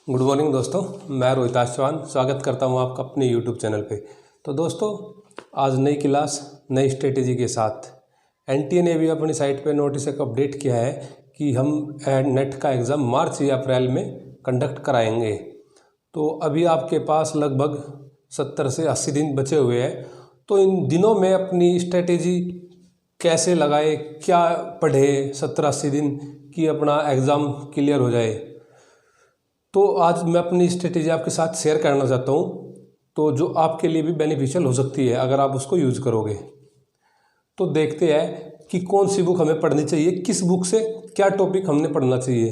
Good morning दोस्तों, मैं रोहिताश चौहान स्वागत करता हूं आपका अपने यूट्यूब चैनल पे। तो दोस्तों, आज नई क्लास नई स्ट्रेटेजी के साथ एनटीए ने भी अपनी साइट पे नोटिस एक अपडेट किया है कि हम नेट का एग्ज़ाम मार्च या अप्रैल में कंडक्ट कराएंगे। तो अभी आपके पास लगभग 70 से 80 दिन बचे हुए हैं। तो इन दिनों में अपनी स्ट्रेटेजी कैसे लगाए, क्या पढ़े 70-80 दिन कि अपना एग्ज़ाम क्लियर हो जाए। तो आज मैं अपनी स्ट्रेटेजी आपके साथ शेयर करना चाहता हूँ, तो जो आपके लिए भी बेनिफिशियल हो सकती है अगर आप उसको यूज़ करोगे। तो देखते हैं कि कौन सी बुक हमें पढ़नी चाहिए, किस बुक से क्या टॉपिक हमने पढ़ना चाहिए,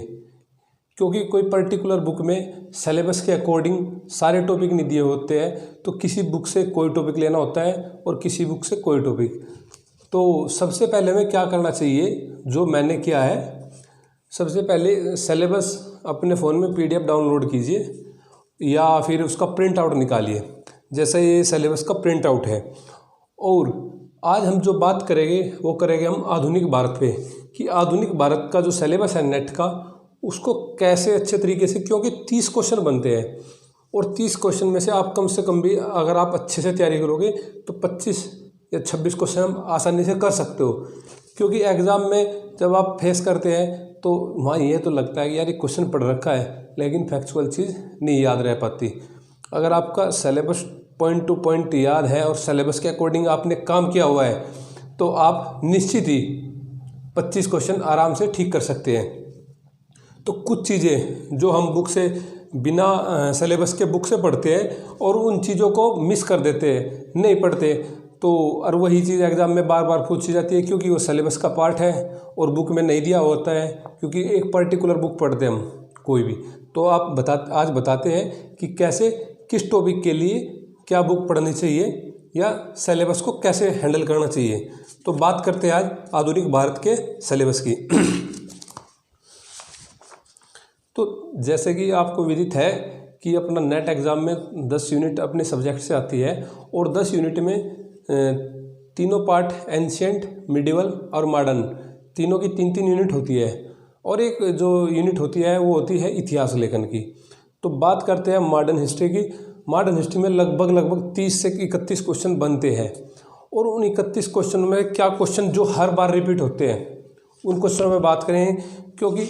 क्योंकि कोई पर्टिकुलर बुक में सिलेबस के अकॉर्डिंग सारे टॉपिक नहीं दिए होते हैं। तो किसी बुक से कोई टॉपिक लेना होता है और किसी बुक से कोई टॉपिक। तो सबसे पहले हमें क्या करना चाहिए, जो मैंने किया है, सबसे पहले सिलेबस अपने फ़ोन में पीडीएफ डाउनलोड कीजिए या फिर उसका प्रिंट आउट निकालिए। जैसे ये सिलेबस का प्रिंट आउट है। और आज हम जो बात करेंगे वो करेंगे हम आधुनिक भारत पे, कि आधुनिक भारत का जो सिलेबस है नेट का, उसको कैसे अच्छे तरीके से, क्योंकि 30 क्वेश्चन बनते हैं और 30 क्वेश्चन में से आप कम से कम भी अगर आप अच्छे से तैयारी करोगे तो 25 या 26 क्वेश्चन हम आसानी से कर सकते हो। क्योंकि एग्ज़ाम में जब आप फेस करते हैं तो वहाँ ये तो लगता है कि यार ये क्वेश्चन पढ़ रखा है, लेकिन फैक्चुअल चीज़ नहीं याद रह पाती। अगर आपका सिलेबस पॉइंट टू पॉइंट याद है और सिलेबस के अकॉर्डिंग आपने काम किया हुआ है, तो आप निश्चित ही 25 क्वेश्चन आराम से ठीक कर सकते हैं। तो कुछ चीज़ें जो हम बुक से बिना सिलेबस के बुक से पढ़ते हैं और उन चीज़ों को मिस कर देते हैं, नहीं पढ़ते, तो और वही चीज़ एग्ज़ाम में बार बार पूछी जाती है, क्योंकि वो सिलेबस का पार्ट है और बुक में नहीं दिया होता है, क्योंकि एक पर्टिकुलर बुक पढ़ते हैं हम कोई भी। तो आज बताते हैं कि कैसे, किस टॉपिक के लिए क्या बुक पढ़नी चाहिए या सिलेबस को कैसे हैंडल करना चाहिए। तो बात करते हैं आज आधुनिक भारत के सिलेबस की। तो जैसे कि आपको विदित है कि अपना नेट एग्ज़ाम में 10 यूनिट अपने सब्जेक्ट से आती है और 10 यूनिट में तीनों पार्ट एंशिएंट, मिडिवल और मॉडर्न, तीनों की 3-3 यूनिट होती है। और एक जो यूनिट होती है वो होती है इतिहास लेखन की। तो बात करते हैं मॉडर्न हिस्ट्री की। मॉडर्न हिस्ट्री में लगभग 30 से 31 क्वेश्चन बनते हैं और उन 31 क्वेश्चन में क्या क्वेश्चन जो हर बार रिपीट होते हैं उन क्वेश्चनों में बात करें, क्योंकि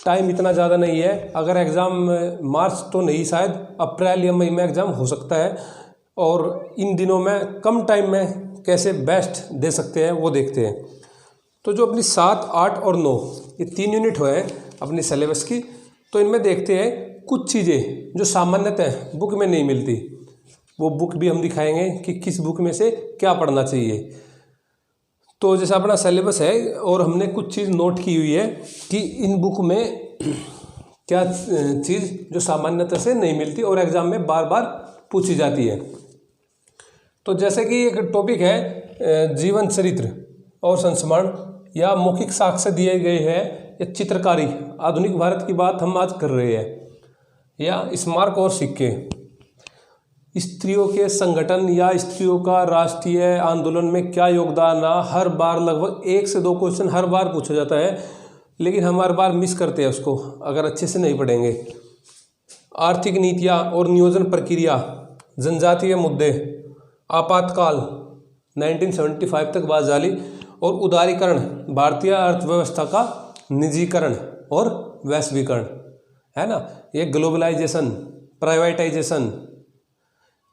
टाइम इतना ज़्यादा नहीं है। अगर एग्ज़ाम मार्च तो नहीं, शायद अप्रैल या मई में एग्ज़ाम हो सकता है, और इन दिनों में कम टाइम में कैसे बेस्ट दे सकते हैं वो देखते हैं। तो जो अपनी 7, 8 और 9 ये 3 यूनिट हुए हैं अपनी सिलेबस की, तो इनमें देखते हैं कुछ चीज़ें जो सामान्यतः बुक में नहीं मिलती, वो बुक भी हम दिखाएंगे कि किस बुक में से क्या पढ़ना चाहिए। तो जैसा अपना सिलेबस है और हमने कुछ चीज़ नोट की हुई है कि इन बुक में क्या चीज़ जो सामान्यतः से नहीं मिलती और एग्ज़ाम में बार बार पूछी जाती है। तो जैसे कि एक टॉपिक है जीवन चरित्र और संस्मरण या मौखिक साक्ष्य दिए गए हैं या चित्रकारी, आधुनिक भारत की बात हम आज कर रहे हैं, या स्मारक और सिक्के, स्त्रियों के संगठन या स्त्रियों का राष्ट्रीय आंदोलन में क्या योगदान रहा। हर बार लगभग 1 से 2 क्वेश्चन हर बार पूछा जाता है, लेकिन हम हर बार मिस करते हैं उसको अगर अच्छे से नहीं पढ़ेंगे। आर्थिक नीतियाँ और नियोजन प्रक्रिया, जनजातीय मुद्दे, आपातकाल 1975 तक बात जाली, और उदारीकरण, भारतीय अर्थव्यवस्था का निजीकरण और वैश्वीकरण, है ना, ये ग्लोबलाइजेशन, प्राइवेटाइजेशन,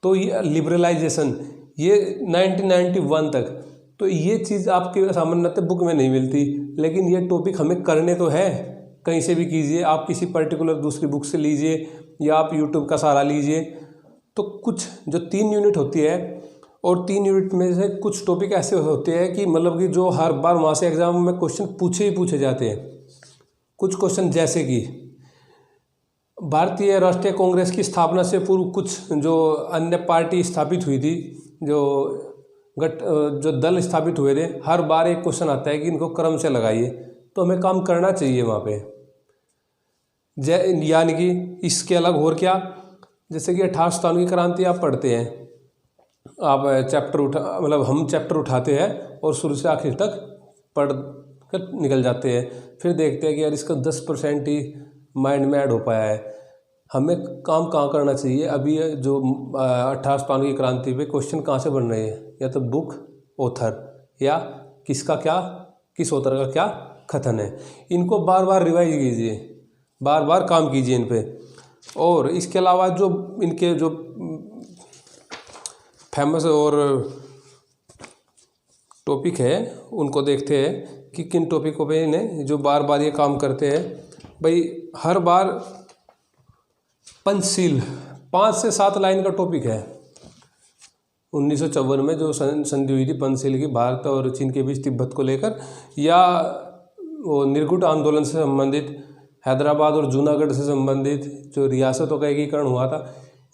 तो ये लिबरलाइजेशन, ये 1991 तक। तो ये चीज़ आपके सामान्यतः बुक में नहीं मिलती, लेकिन ये टॉपिक हमें करने तो है, कहीं से भी कीजिए, आप किसी पर्टिकुलर दूसरी बुक से लीजिए या आप यूट्यूब का सहारा लीजिए। तो कुछ जो 3 यूनिट होती है और 3 यूनिट में से कुछ टॉपिक ऐसे होते हैं कि मतलब कि जो हर बार वहाँ से एग्ज़ाम में क्वेश्चन पूछे ही पूछे जाते हैं। कुछ क्वेश्चन जैसे कि भारतीय राष्ट्रीय कांग्रेस की स्थापना से पूर्व कुछ जो अन्य पार्टी स्थापित हुई थी, जो दल स्थापित हुए थे, हर बार एक क्वेश्चन आता है कि इनको क्रम से लगाइए। तो हमें काम करना चाहिए वहाँ पे। यानी कि इसके अलग और क्या, जैसे कि 1897 की क्रांति आप पढ़ते हैं, आप हम चैप्टर उठाते हैं और शुरू से आखिर तक पढ़ कर निकल जाते हैं। फिर देखते हैं कि यार इसका 10% ही माइंड में ऐड हो पाया है। हमें काम कहाँ करना चाहिए। अभी ये जो 1857 की क्रांति पे क्वेश्चन कहाँ से बन रहे हैं, या तो बुक ऑथर या किस ऑथर का क्या कथन है। इनको बार बार रिवाइज कीजिए, बार बार काम कीजिए इन पे। और इसके अलावा जो इनके जो फेमस और टॉपिक है उनको देखते हैं कि किन टॉपिकों पे इन्हें जो बार बार ये काम करते हैं। भाई हर बार पंचशील 5 से 7 लाइन का टॉपिक है। 1954 में जो संधि हुई थी पंचशील की, भारत और चीन के बीच तिब्बत को लेकर, या वो निर्गुट आंदोलन से संबंधित, हैदराबाद और जूनागढ़ से संबंधित जो रियासतों का एकीकरण हुआ था।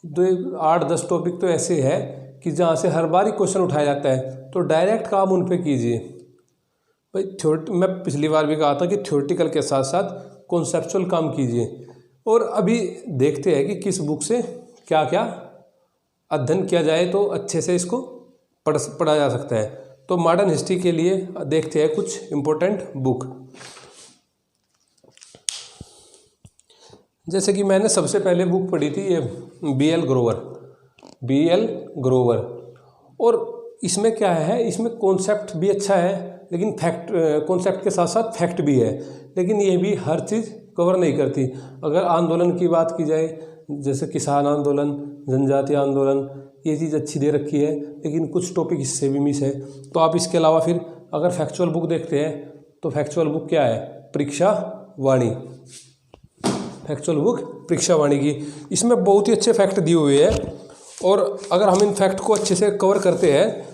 तो 8-10 टॉपिक तो ऐसे है कि जहाँ से हर बार ही क्वेश्चन उठाया जाता है, तो डायरेक्ट काम उन पे कीजिए। भाई मैं पिछली बार भी कहा था कि थ्योरेटिकल के साथ साथ कॉन्सेप्चुअल काम कीजिए। और अभी देखते हैं कि किस बुक से क्या क्या अध्ययन किया जाए तो अच्छे से इसको पढ़ा जा सकता है। तो मॉडर्न हिस्ट्री के लिए देखते हैं कुछ इम्पोर्टेंट बुक। जैसे कि मैंने सबसे पहले बुक पढ़ी थी ये B.L. ग्रोवर। और इसमें क्या है, इसमें कॉन्सेप्ट भी अच्छा है, लेकिन कॉन्सेप्ट के साथ साथ फैक्ट भी है, लेकिन ये भी हर चीज़ कवर नहीं करती। अगर आंदोलन की बात की जाए, जैसे किसान आंदोलन, जनजातीय आंदोलन, ये चीज़ अच्छी दे रखी है, लेकिन कुछ टॉपिक इससे भी मिस है। तो आप इसके अलावा फिर अगर फैक्चुअल बुक देखते हैं तो फैक्चुअल बुक क्या है, फैक्चुअल बुक परीक्षा वाणी की। इसमें बहुत ही अच्छे फैक्ट दिए हुए हैं, और अगर हम इन फैक्ट को अच्छे से कवर करते हैं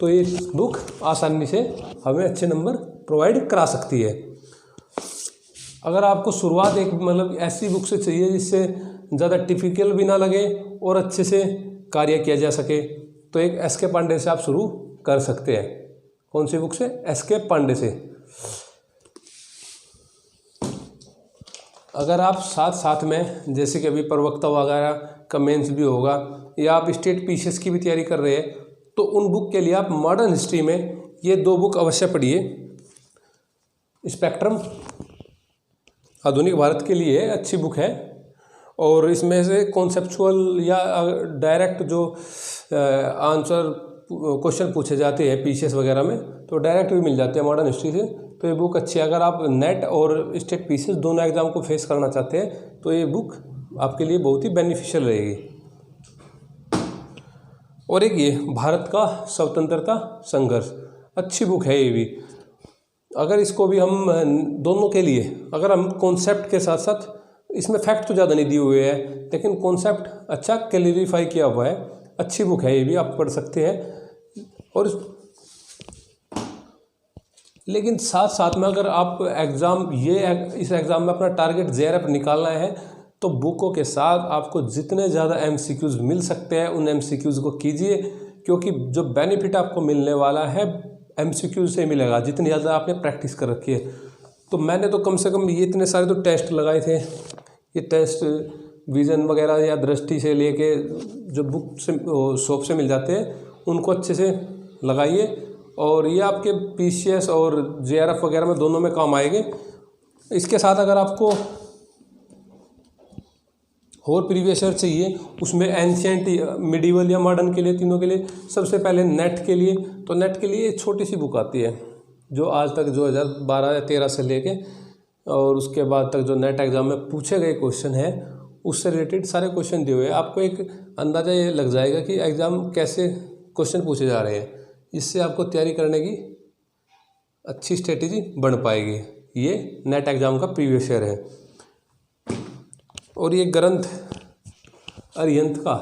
तो ये बुक आसानी से हमें अच्छे नंबर प्रोवाइड करा सकती है। अगर आपको शुरुआत एक मतलब ऐसी बुक से चाहिए जिससे ज़्यादा टिपिकल भी ना लगे और अच्छे से कार्य किया जा सके, तो एक एस.के. पांडे से आप शुरू कर सकते हैं। कौन सी बुक से? एस.के. पांडे से। अगर आप साथ में जैसे कि अभी प्रवक्ता वगैरह का मेंस भी होगा, या आप स्टेट पीसीएस की भी तैयारी कर रहे हैं, तो उन बुक के लिए आप मॉडर्न हिस्ट्री में ये 2 बुक अवश्य पढ़िए। स्पेक्ट्रम आधुनिक भारत के लिए अच्छी बुक है, और इसमें से कॉन्सेप्चुअल या डायरेक्ट जो आंसर क्वेश्चन पूछे जाते हैं पीसीएस वगैरह में, तो डायरेक्ट भी मिल जाते हैं मॉडर्न हिस्ट्री से। तो ये बुक अच्छी है। अगर आप नेट और स्टेट पीसीएस दोनों एग्जाम को फेस करना चाहते हैं तो ये बुक आपके लिए बहुत ही बेनिफिशियल रहेगी। और एक ये भारत का स्वतंत्रता संघर्ष, अच्छी बुक है ये भी। अगर इसको भी हम दोनों के लिए, अगर हम कॉन्सेप्ट के साथ साथ, इसमें फैक्ट तो ज़्यादा नहीं दिए हुए हैं, लेकिन कॉन्सेप्ट अच्छा क्लैरिफाई किया हुआ है, अच्छी बुक है ये भी, आप पढ़ सकते हैं। और लेकिन साथ में अगर आप इस एग्ज़ाम में अपना टारगेट JRF निकालना है, तो बुकों के साथ आपको जितने ज़्यादा MCQs मिल सकते हैं उन MCQs को कीजिए, क्योंकि जो बेनिफिट आपको मिलने वाला है MCQ से मिलेगा जितनी ज़्यादा आपने प्रैक्टिस कर रखी है। तो मैंने तो कम से कम ये इतने सारे तो टेस्ट लगाए थे, ये टेस्ट विज़न वगैरह या दृष्टि से लेके जो बुक से शॉप से मिल जाते हैं उनको अच्छे से लगाइए, और ये आपके पीसीएस और JRF वगैरह में दोनों में काम आएंगे। इसके साथ अगर आपको और प्रीवियस ईयर चाहिए, उसमें एंशिएंट, मिडिवल या मॉडर्न के लिए, तीनों के लिए, सबसे पहले नेट के लिए, तो नेट के लिए छोटी सी बुक आती है जो आज तक 2012 या 13 से लेके और उसके बाद तक जो नेट एग्ज़ाम में पूछे गए क्वेश्चन हैं उससे रिलेटेड सारे क्वेश्चन दिए हुए हैं। आपको एक अंदाज़ा ये लग जाएगा कि एग्ज़ाम कैसे क्वेश्चन पूछे जा रहे हैं, इससे आपको तैयारी करने की अच्छी स्ट्रेटेजी बन पाएगी। ये नेट एग्ज़ाम का प्रीवियस ईयर है। और ये ग्रंथ अरिहंत का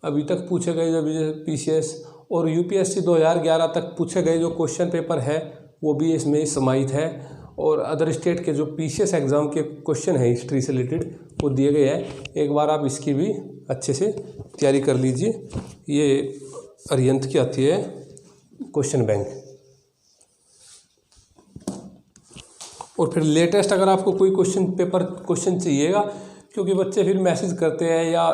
अभी तक पूछे गए जो पीसीएस और यूपीएससी 2011 तक पूछे गए जो क्वेश्चन पेपर है वो भी इसमें समाहित है, और अदर स्टेट के जो पीसीएस एग्ज़ाम के क्वेश्चन हैं हिस्ट्री से रिलेटेड वो दिए गए हैं। एक बार आप इसकी भी अच्छे से तैयारी कर लीजिए। ये अरिहंत की आती है क्वेश्चन बैंक। और फिर लेटेस्ट अगर आपको कोई क्वेश्चन चाहिएगा, क्योंकि बच्चे फिर मैसेज करते हैं या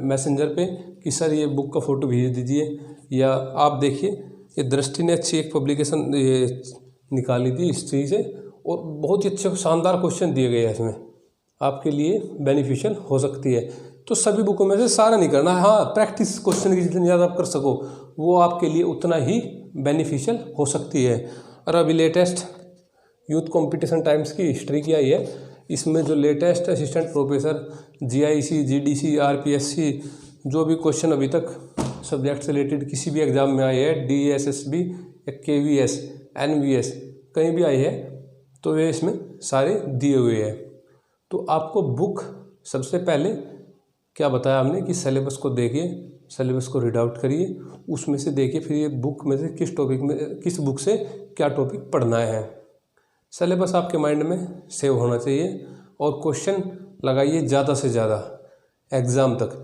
मैसेंजर पे कि सर ये बुक का फ़ोटो भेज दीजिए, या आप देखिए ये दृष्टि ने अच्छी एक पब्लिकेशन ये निकाली थी हिस्ट्री से, और बहुत ही अच्छे शानदार क्वेश्चन दिए गए हैं इसमें। आपके लिए बेनिफिशियल हो सकती है। तो सभी बुकों में से सारा नहीं करना है, हाँ प्रैक्टिस क्वेश्चन की जितनी ज़्यादा आप कर सको वो आपके लिए उतना ही बेनिफिशियल हो सकती है। और अभी लेटेस्ट यूथ कंपटीशन टाइम्स की हिस्ट्री की आई है, इसमें जो latest assistant professor GIC GDC RPSC जो भी क्वेश्चन अभी तक सब्जेक्ट से रिलेटेड किसी भी एग्ज़ाम में आए हैं, DSSB या KVS NVS कहीं भी आई है, तो वे इसमें सारे दिए हुए हैं। तो आपको बुक सबसे पहले क्या बताया हमने कि सिलेबस को देखिए, सिलेबस को रीड आउट करिए, उसमें से देखिए फिर ये बुक में से किस टॉपिक में किस बुक से क्या टॉपिक पढ़ना है। सिलेबस आपके माइंड में सेव होना चाहिए और क्वेश्चन लगाइए ज़्यादा से ज़्यादा एग्ज़ाम तक।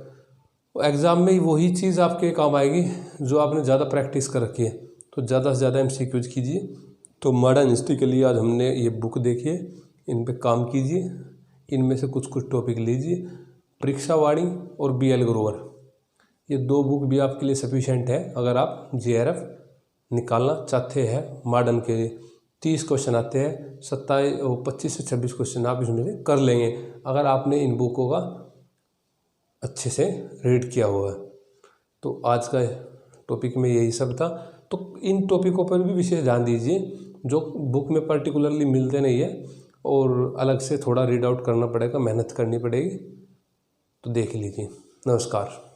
एग्ज़ाम में वही चीज़ आपके काम आएगी जो आपने ज़्यादा प्रैक्टिस कर रखी है। तो ज़्यादा से ज़्यादा MCQs कीजिए। तो मॉडर्न हिस्ट्री के लिए आज हमने ये बुक देखी है, इन पे काम कीजिए, इनमें से कुछ कुछ टॉपिक लीजिए। परीक्षावाणी और BL ग्रोवर, ये 2 बुक भी आपके लिए सफिशेंट है अगर आप JRF निकालना चाहते हैं। मॉडर्न के लिए 30 क्वेश्चन आते हैं, 25 से 26 क्वेश्चन आप इसमें से कर लेंगे अगर आपने इन बुकों का अच्छे से रीड किया हुआ है। तो आज का टॉपिक में यही सब था। तो इन टॉपिकों पर भी विशेष ध्यान दीजिए जो बुक में पर्टिकुलरली मिलते नहीं है और अलग से थोड़ा रीड आउट करना पड़ेगा, मेहनत करनी पड़ेगी। तो देख लीजिए। नमस्कार।